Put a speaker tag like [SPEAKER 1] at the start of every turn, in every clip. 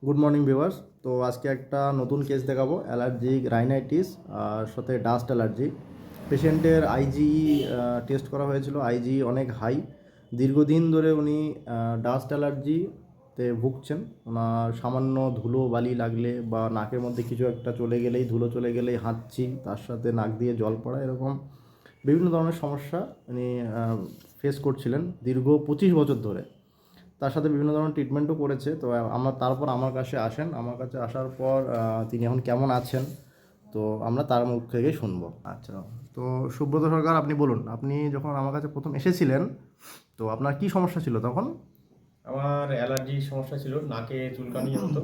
[SPEAKER 1] Good morning viewers. তো আজকে একটা নতুন কেস দেখাবো, অ্যালার্জিক রাইনাইটিস আর সাথে ডাস্ট অ্যালার্জি। পেশেন্টের আইজিই টেস্ট করা হয়েছিল, আইজিই অনেক হাই। দীর্ঘদিন ধরে উনি ডাস্ট অ্যালার্জিতে ভুগছেন। ওনার সামান্য ধুলো বালি লাগলে বা নাকের মধ্যে কিছু একটা চলে গেলেই, ধুলো চলে গেলেই হাঁচি, তার সাথে নাক দিয়ে জল পড়া, এরকম বিভিন্ন ধরনের সমস্যা উনি ফেস করছিলেন দীর্ঘ 25 বছর ধরে। তার সাথে বিভিন্ন ধরনের ট্রিটমেন্টও করেছে। তো তারপর আমার কাছে আসেন, আমার কাছে আসার পর তিনি এখন কেমন আছেন তো আমরা তার মুখ থেকেই শুনবো। আচ্ছা, তো সুব্রত সরকার, আপনি বলুন, আপনি যখন আমার কাছে প্রথম এসেছিলেন তো আপনার কি সমস্যা ছিল তখন?
[SPEAKER 2] আমার অ্যালার্জির সমস্যা ছিল, নাকে চুলকানি হতো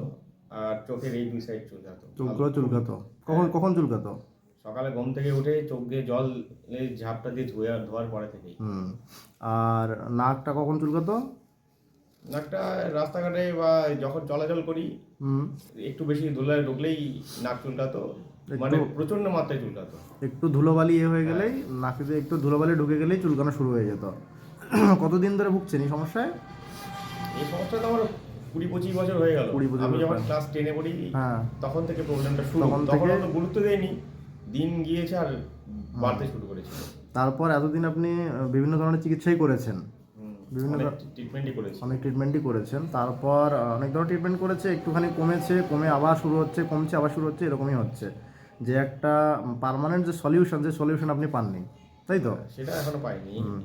[SPEAKER 2] আর চোখের এই দুই সাইড চুলকাতো।
[SPEAKER 1] চোখগুলো
[SPEAKER 2] খুব।
[SPEAKER 1] চুলকাতো? কখন
[SPEAKER 2] হ্যাঁ,
[SPEAKER 1] কখন চুলকাতো?
[SPEAKER 2] সকালে ঘুম থেকে উঠে চোখ দিয়ে জল এই ঝাপটা দিয়ে ধোয়ার পরে থেকেই।
[SPEAKER 1] হুম। আর নাকটা কখন চুলকাতো?
[SPEAKER 2] নাকটা রাস্তাঘাটে বা যখন চলাচল করি
[SPEAKER 1] হুম।
[SPEAKER 2] একটু বেশি ধুলায় ঢুকলেই নাক চুলকাতো, মানে
[SPEAKER 1] একটু
[SPEAKER 2] প্রচন্ড মাত্রায় চুলকাতো।
[SPEAKER 1] একটু ধুলোবালি হয়ে
[SPEAKER 2] হ্যাঁ,
[SPEAKER 1] গেলেই, নাকে দিয়ে একটু ধুলোবালি ঢুকে গেলেই চুলকানো শুরু হয়ে যেত। কতদিন ধরে ভুগছেন এই সমস্যায়?
[SPEAKER 2] এই সমস্যাটা আমার 20-25 বছর হয়ে গেল।
[SPEAKER 1] 20-25
[SPEAKER 2] আমি
[SPEAKER 1] বছর
[SPEAKER 2] যখন
[SPEAKER 1] প্রায়।
[SPEAKER 2] ক্লাস 10-এ পড়ি
[SPEAKER 1] হ্যাঁ।
[SPEAKER 2] তখন থেকে প্রবলেমটা শুরু।
[SPEAKER 1] তখন
[SPEAKER 2] তখন
[SPEAKER 1] থেকে।
[SPEAKER 2] অত গুরুত্ব দেয়নি, দিন গিয়েছে আর
[SPEAKER 1] হুম।
[SPEAKER 2] বাড়তে শুরু করেছিল।
[SPEAKER 1] তারপর এতদিন আপনি বিভিন্ন ধরনের চিকিৎসাই করেছেন, বিভিন্ন
[SPEAKER 2] অনেক ট্রিটমেন্টই করেছি।
[SPEAKER 1] অনেক ট্রিটমেন্টই করেছেন। তারপর অনেক ধরনের ট্রিটমেন্ট করেছে, একটুখানি কমেছে, কমে আবার শুরু হচ্ছে, কমছে আবার শুরু হচ্ছে, এরকমই হচ্ছে। যে একটা পার্মানেন্ট যে সলিউশন আপনি পাননি, তাই তো?
[SPEAKER 2] সেটা এখনো পাইনি।
[SPEAKER 1] হুম।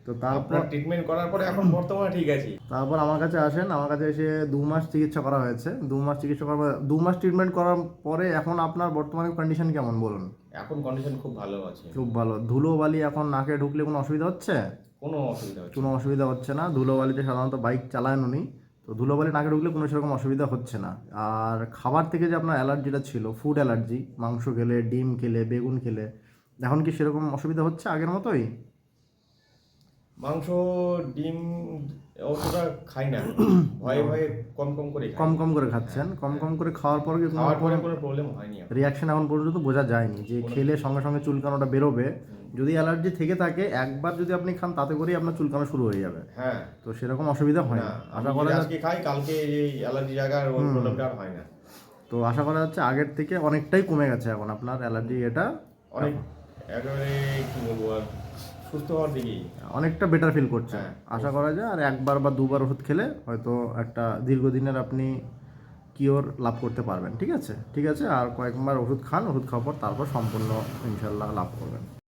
[SPEAKER 1] তো তারপর
[SPEAKER 2] আপনার ট্রিটমেন্ট করার পরে এখন বর্তমানে ঠিক আছি।
[SPEAKER 1] তারপর আমার কাছে আসেন, আমার কাছে এসে 2 মাস চিকিৎসা করা হয়েছে। 2 মাস চিকিৎসা করার পর, 2 মাস ট্রিটমেন্ট করার পরে এখন আপনার বর্তমানে কন্ডিশন কেমন বলুন?
[SPEAKER 2] এখন কন্ডিশন খুব ভালো আছে।
[SPEAKER 1] খুব ভালো। ধুলোবালি এখন নাকে ঢুকলে কোনো অসুবিধা হচ্ছে?
[SPEAKER 2] কোনো অসুবিধা হচ্ছে
[SPEAKER 1] কোনো
[SPEAKER 2] না।
[SPEAKER 1] অসুবিধা হচ্ছে না। ধুলোবালিতে সাধারণত বাইক চালান উনি, তো ধুলোবালি নাকে ঢুকলে কোনো সেরকম অসুবিধা হচ্ছে না। আর খাবার থেকে যে আপনার অ্যালার্জিটা ছিল, ফুড অ্যালার্জি, মাংস খেলে, ডিম খেলে, বেগুন খেলে, এখন কি সেরকম অসুবিধা হচ্ছে আগের মতোই?
[SPEAKER 2] মাংস, ডিম অতটা খাই না এখন। ভয়ে ভয়ে কম কম করে খাই।
[SPEAKER 1] কম কম করে
[SPEAKER 2] হ্যাঁ,
[SPEAKER 1] খাচ্ছেন? কম
[SPEAKER 2] হ্যাঁ।
[SPEAKER 1] কম করে খাওয়ার পর কি কোনো
[SPEAKER 2] খাওয়ার
[SPEAKER 1] রকম
[SPEAKER 2] পরে কোনো প্রবলেম হয়নি এখন।
[SPEAKER 1] রিয়াকশন এখন পর্যন্ত বোঝা যায়নি যে
[SPEAKER 2] কোনো
[SPEAKER 1] খেলে সঙ্গে সঙ্গে চুলকানোটা বেরোবে?
[SPEAKER 2] হুম,
[SPEAKER 1] যদি অ্যালার্জি থেকে থাকে, একবার যদি আপনি খান তাতে করেই আপনার চুলকানো শুরু হয়ে যাবে।
[SPEAKER 2] হ্যাঁ।
[SPEAKER 1] তো সেরকম অসুবিধা হয়
[SPEAKER 2] না,
[SPEAKER 1] না,
[SPEAKER 2] আমি
[SPEAKER 1] আশা করা
[SPEAKER 2] যদি আজকে
[SPEAKER 1] যাচ্ছে।
[SPEAKER 2] খাই কালকে এই অ্যালার্জি জায়গার ওই প্রবলেমটা আর হয় না।
[SPEAKER 1] তো আশা করা যাচ্ছে আগের থেকে অনেকটাই কমে গেছে এখন আপনার অ্যালার্জি এটা।
[SPEAKER 2] অনেক, একেবারে কি বলবো আর, সুস্থ হওয়ার দিকেই।
[SPEAKER 1] অনেকটা বেটার ফিল করছেন,
[SPEAKER 2] হ্যাঁ।
[SPEAKER 1] আশা করা যায়। আর একবার বা দুবার ওষুধ খেলে হয়তো একটা দীর্ঘদিনের আপনি কিওর লাভ করতে পারবেন। ঠিক আছে, ঠিক আছে, আর কয়েকবার ওষুধ খান, ওষুধ খাওয়ার পর তারপর সম্পূর্ণ ইনশাল্লাহ লাভ করবেন।